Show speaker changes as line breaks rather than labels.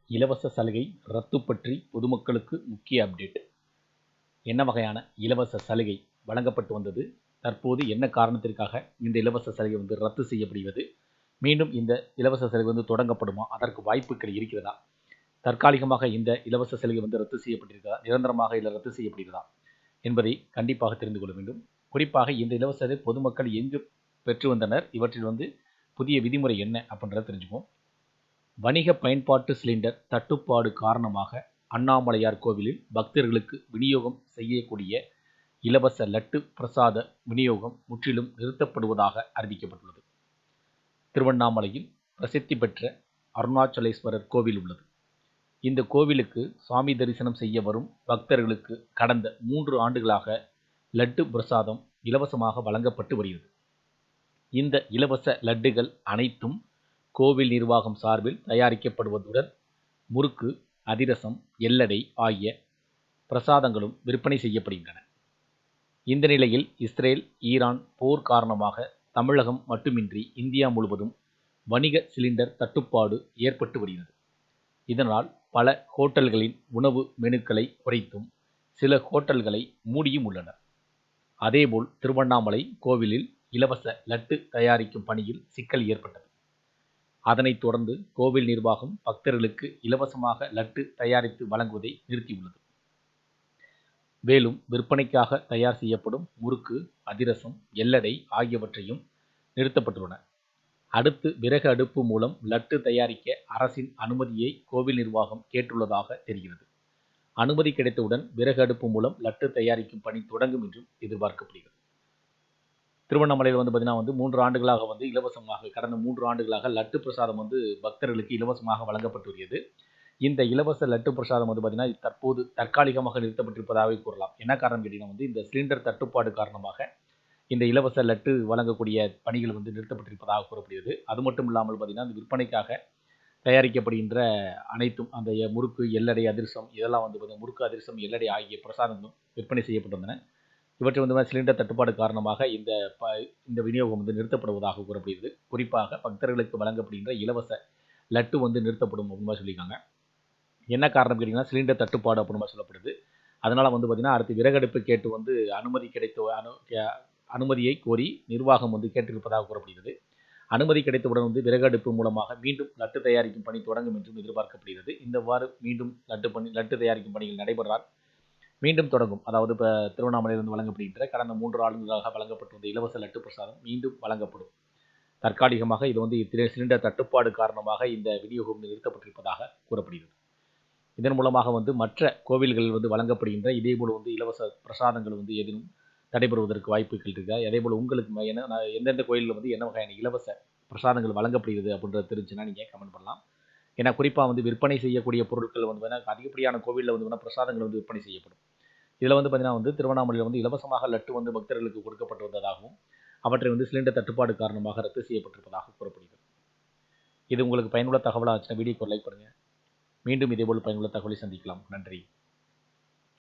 இலவச சலுகை ரத்து பற்றி பொதுமக்களுக்கு முக்கிய அப்டேட். என்ன வகையான இலவச சலுகை வழங்கப்பட்டு வந்தது, தற்போது என்ன காரணத்திற்காக இந்த இலவச சலுகை ரத்து செய்யப்படுகிறது, மீண்டும் இந்த இலவச சலுகை தொடங்கப்படுமா, அதற்கு வாய்ப்புகள் இருக்கிறதா, தற்காலிகமாக இந்த இலவச சலுகை ரத்து செய்யப்பட்டிருக்கிறதா, நிரந்தரமாக இல்லை ரத்து செய்யப்படுகிறதா என்பதை கண்டிப்பாக தெரிந்து கொள்ள வேண்டும். குறிப்பாக இந்த இலவச சலுகை பொதுமக்கள் எங்கு பெற்று வந்தனர், இவற்றில் புதிய விதிமுறை என்ன அப்படின்றத தெரிஞ்சுப்போம். வணிக பயன்பாட்டு சிலிண்டர் தட்டுப்பாடு காரணமாக அண்ணாமலையார் கோவிலில் பக்தர்களுக்கு விநியோகம் செய்யக்கூடிய இலவச லட்டு பிரசாத விநியோகம் முற்றிலும் நிறுத்தப்படுவதாக அறிவிக்கப்பட்டுள்ளது. திருவண்ணாமலையில் பிரசித்தி பெற்ற அருணாச்சலேஸ்வரர் கோவில் உள்ளது. இந்த கோவிலுக்கு சுவாமி தரிசனம் செய்ய வரும் பக்தர்களுக்கு கடந்த 3 ஆண்டுகளாக லட்டு பிரசாதம் இலவசமாக வழங்கப்பட்டு வருகிறது. இந்த இலவச லட்டுகள் அனைத்தும் கோவில் நிர்வாகம் சார்பில் தயாரிக்கப்படுவதுடன் முறுக்கு, அதிரசம், எள்ளடை ஆகிய பிரசாதங்களும் விற்பனை செய்யப்படுகின்றன. இந்த நிலையில் இஸ்ரேல் ஈரான் போர் காரணமாக தமிழகம் மட்டுமின்றி இந்தியா முழுவதும் வணிக சிலிண்டர் தட்டுப்பாடு ஏற்பட்டு வருகிறது. இதனால் பல ஹோட்டல்களின் உணவு மெனுக்களை குறைத்தும் சில ஹோட்டல்களை மூடியும் உள்ளனர். அதேபோல் திருவண்ணாமலை கோவிலில் இலவச லட்டு தயாரிக்கும் பணியில் சிக்கல் ஏற்பட்டது. அதனைத் தொடர்ந்து கோவில் நிர்வாகம் பக்தர்களுக்கு இலவசமாக லட்டு தயாரித்து வழங்குவதை நிறுத்தியுள்ளது. மேலும் விற்பனைக்காக தயார் செய்யப்படும் முறுக்கு, அதிரசம், எள்ளடை ஆகியவற்றையும் நிறுத்தப்பட்டுள்ளன. அடுத்து விறகு அடுப்பு மூலம் லட்டு தயாரிக்க அரசின் அனுமதியை கோவில் நிர்வாகம் கேட்டுள்ளதாக தெரிகிறது. அனுமதி கிடைத்தவுடன் விறகு அடுப்பு மூலம் லட்டு தயாரிக்கும் பணி தொடங்கும் என்றும் எதிர்பார்க்கப்படுகிறது. திருவண்ணாமலையில் 3 ஆண்டுகளாக இலவசமாக கடந்த 3 ஆண்டுகளாக லட்டு பிரசாதம் பக்தர்களுக்கு இலவசமாக வழங்கப்பட்டு வருகிறது. இந்த இலவச லட்டு பிரசாதம் தற்போது தற்காலிகமாக நிறுத்தப்பட்டிருப்பதாக கூறலாம். என்ன காரணம் கேட்டீங்கன்னா இந்த சிலிண்டர் தட்டுப்பாடு காரணமாக இந்த இலவச லட்டு வழங்கக்கூடிய பணிகள் நிறுத்தப்பட்டிருப்பதாக கூறப்படுகிறது. அது மட்டும் இல்லாமல் இந்த விற்பனைக்காக தயாரிக்கப்படுகின்ற அனைத்தும் அந்த முறுக்கு, எள்ளடை, அதிரசம் இதெல்லாம் முறுக்கு, அதிரசம், எள்ளடை ஆகிய பிரசாதங்களும் விற்பனை செய்யப்பட்டுள்ளன. இவற்றை சிலிண்டர் தட்டுப்பாடு காரணமாக இந்த விநியோகம் நிறுத்தப்படுவதாக கூறப்படுகிறது. குறிப்பாக பக்தர்களுக்கு வழங்கப்படுகின்ற இலவச லட்டு நிறுத்தப்படும் அப்படின்னு சொல்லியிருக்காங்க. என்ன காரணம் கேட்டிங்கன்னா சிலிண்டர் தட்டுப்பாடு அப்படின்னு சொல்லப்படுது. அதனால் அடுத்து விறகடுப்பு கேட்டு அனுமதி கிடைத்த அனுமதியை கோரி நிர்வாகம் கேட்டிருப்பதாக கூறப்படுகிறது. அனுமதி கிடைத்தவுடன் விறகடுப்பு மூலமாக மீண்டும் லட்டு தயாரிக்கும் பணி தொடங்கும் என்றும் எதிர்பார்க்கப்படுகிறது. இந்தவாறு மீண்டும் லட்டு தயாரிக்கும் பணிகள் நடைபெறால் மீண்டும் தொடங்கும். அதாவது இப்போ திருவண்ணாமலையில் வழங்கப்படுகின்ற கடந்த 3 ஆண்டுகளாக வழங்கப்பட்டு வந்த இலவச லட்டு பிரசாதம் மீண்டும் வழங்கப்படும். தற்காலிகமாக இது சிலிண்டர் தட்டுப்பாடு காரணமாக இந்த விநியோகம் நிறுத்தப்பட்டிருப்பதாக கூறப்படுகிறது. இதன் மூலமாக மற்ற கோவில்களில் வழங்கப்படுகின்ற இதேபோல் இலவச பிரசாதங்கள் ஏதேனும் தடைபெறுவதற்கு வாய்ப்புகள் இருக்கா, அதேபோல் உங்களுக்கு எந்தெந்த கோயிலில் என்ன வகையான இலவச பிரசாதங்கள் வழங்கப்படுகிறது அப்படின்றது தெரிஞ்சுன்னா நீங்கள் கமெண்ட் பண்ணலாம். ஏன்னா குறிப்பாக விற்பனை செய்யக்கூடிய பொருட்கள் அதிகப்படியான கோவிலில் பிரசாதங்கள் விற்பனை செய்யப்படும். இதில் திருவண்ணாமலையில் இலவசமாக லட்டு பக்தர்களுக்கு கொடுக்கப்பட்டு வந்ததாகவும் அவற்றை சிலிண்டர் தட்டுப்பாடு காரணமாக ரத்து செய்யப்பட்டிருப்பதாக கூறப்படுகிறது. இது உங்களுக்கு பயனுள்ள தகவலாக வீடியோக்கு லைக் பண்ணுங்கள். மீண்டும் இதேபோல் பயனுள்ள தகவலை சந்திக்கலாம். நன்றி.